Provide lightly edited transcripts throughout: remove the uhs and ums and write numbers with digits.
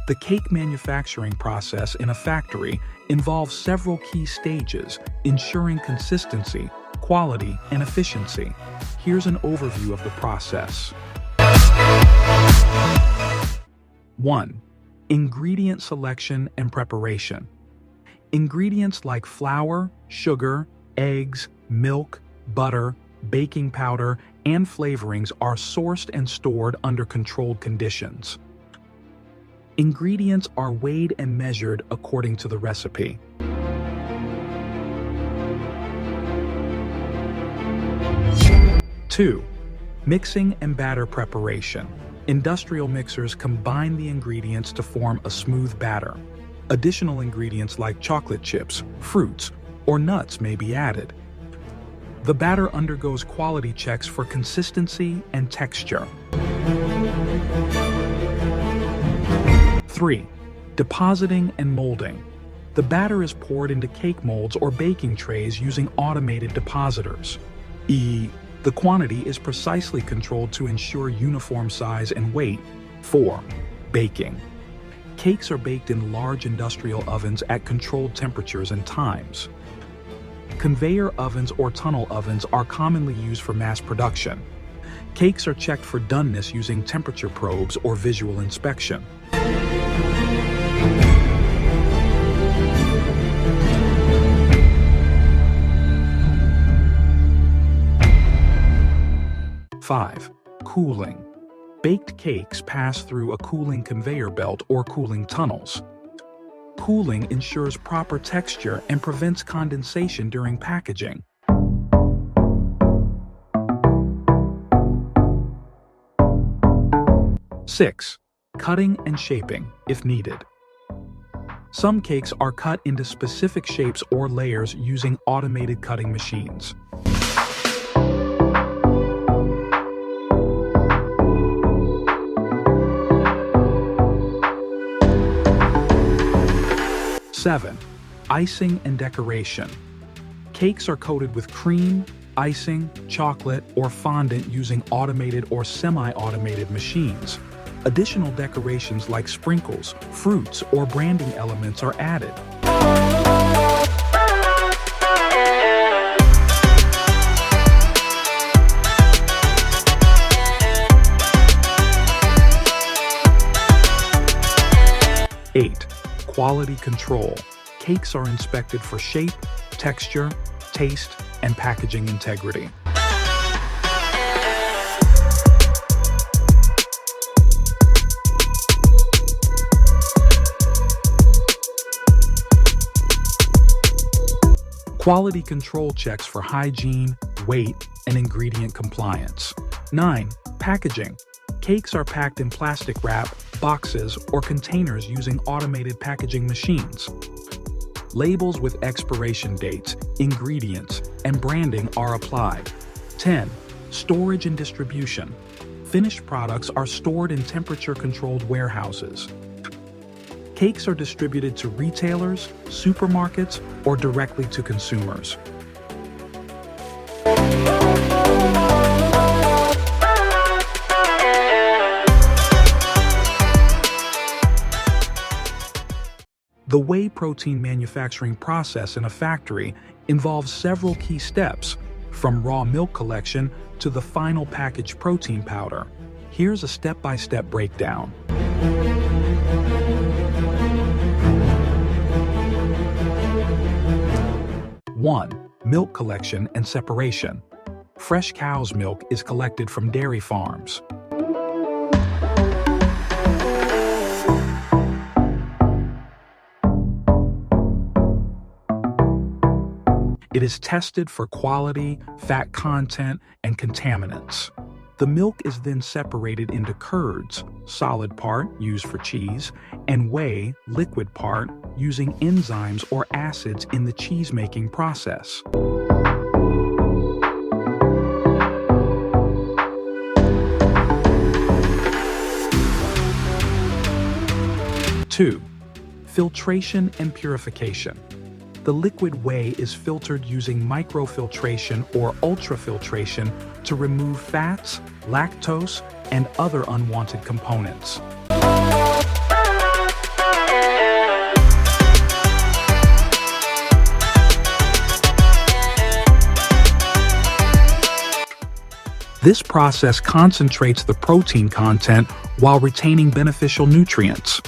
The cake manufacturing process in a factory involves several key stages, ensuring consistency, quality, and efficiency. Here's an overview of the process. 1. Ingredient selection and preparation. Ingredients like flour, sugar, eggs, milk, butter, baking powder, and flavorings are sourced and stored under controlled conditions. Ingredients are weighed and measured according to the recipe. 2. Mixing and batter preparation. Industrial mixers combine the ingredients to form a smooth batter. Additional ingredients like chocolate chips, fruits, or nuts may be added. The batter undergoes quality checks for consistency and texture. 3. Depositing and molding. The batter is poured into cake molds or baking trays using automated depositors. The quantity is precisely controlled to ensure uniform size and weight. 4. Baking. Cakes are baked in large industrial ovens at controlled temperatures and times. Conveyor ovens or tunnel ovens are commonly used for mass production. Cakes are checked for doneness using temperature probes or visual inspection. 5. Cooling. Baked cakes pass through a cooling conveyor belt or cooling tunnels. Cooling ensures proper texture and prevents condensation during packaging. 6. Cutting and shaping, if needed. Some cakes are cut into specific shapes or layers using automated cutting machines. 7. Icing and decoration. Cakes are coated with cream, icing, chocolate, or fondant using automated or semi-automated machines. Additional decorations like sprinkles, fruits, or branding elements are added. 8. Quality control. Cakes are inspected for shape, texture, taste, and packaging integrity. Quality control checks for hygiene, weight, and ingredient compliance. 9. Packaging. Cakes are packed in plastic wrap, boxes, or containers using automated packaging machines. Labels with expiration dates, ingredients, and branding are applied. 10. Storage and distribution. Finished products are stored in temperature-controlled warehouses. Cakes are distributed to retailers, supermarkets, or directly to consumers. The whey protein manufacturing process in a factory involves several key steps, from raw milk collection to the final packaged protein powder. Here's a step-by-step breakdown. 1. Milk collection and separation. Fresh cow's milk is collected from dairy farms. It is tested for quality, fat content, and contaminants. The milk is then separated into curds, solid part used for cheese, and whey, liquid part, using enzymes or acids in the cheese-making process. 2. Filtration and purification. The liquid whey is filtered using microfiltration or ultrafiltration to remove fats, lactose, and other unwanted components. This process concentrates the protein content while retaining beneficial nutrients.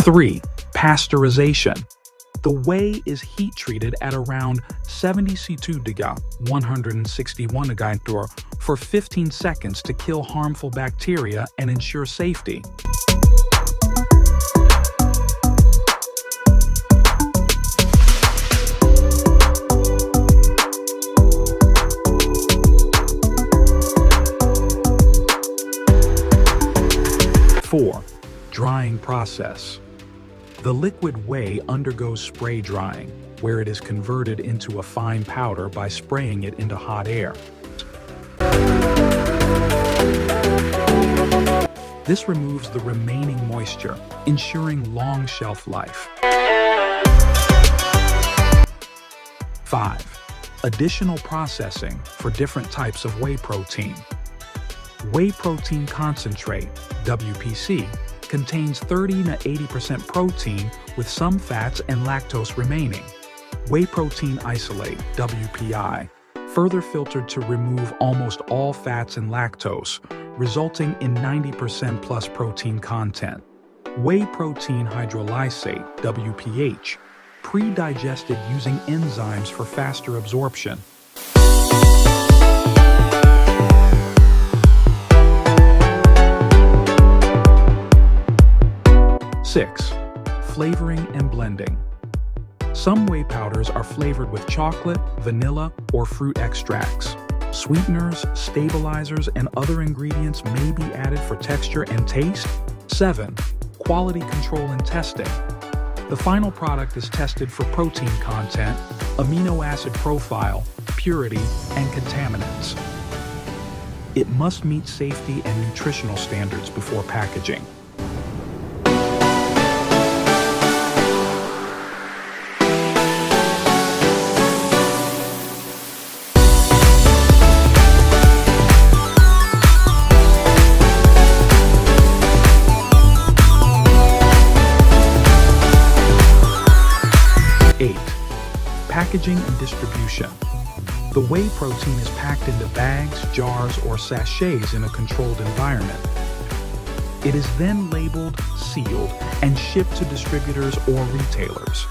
3. Pasteurization. The whey is heat-treated at around 70°C, 161 °C, for 15 seconds to kill harmful bacteria and ensure safety. Four, drying process. The liquid whey undergoes spray drying, where it is converted into a fine powder by spraying it into hot air. This removes the remaining moisture, ensuring long shelf life. 5. Additional processing for different types of whey protein. Whey protein concentrate, WPC, contains 30 to 80% protein with some fats and lactose remaining. Whey protein isolate, WPI, further filtered to remove almost all fats and lactose, resulting in 90% plus protein content. Whey protein hydrolysate, WPH, pre-digested using enzymes for faster absorption. 6. Flavoring and blending. Some whey powders are flavored with chocolate, vanilla, or fruit extracts. Sweeteners, stabilizers, and other ingredients may be added for texture and taste. 7. Quality control and testing. The final product is tested for protein content, amino acid profile, purity, and contaminants. It must meet safety and nutritional standards before packaging. 8. Packaging and distribution. The whey protein is packed into bags, jars, or sachets in a controlled environment. It is then labeled, sealed, and shipped to distributors or retailers.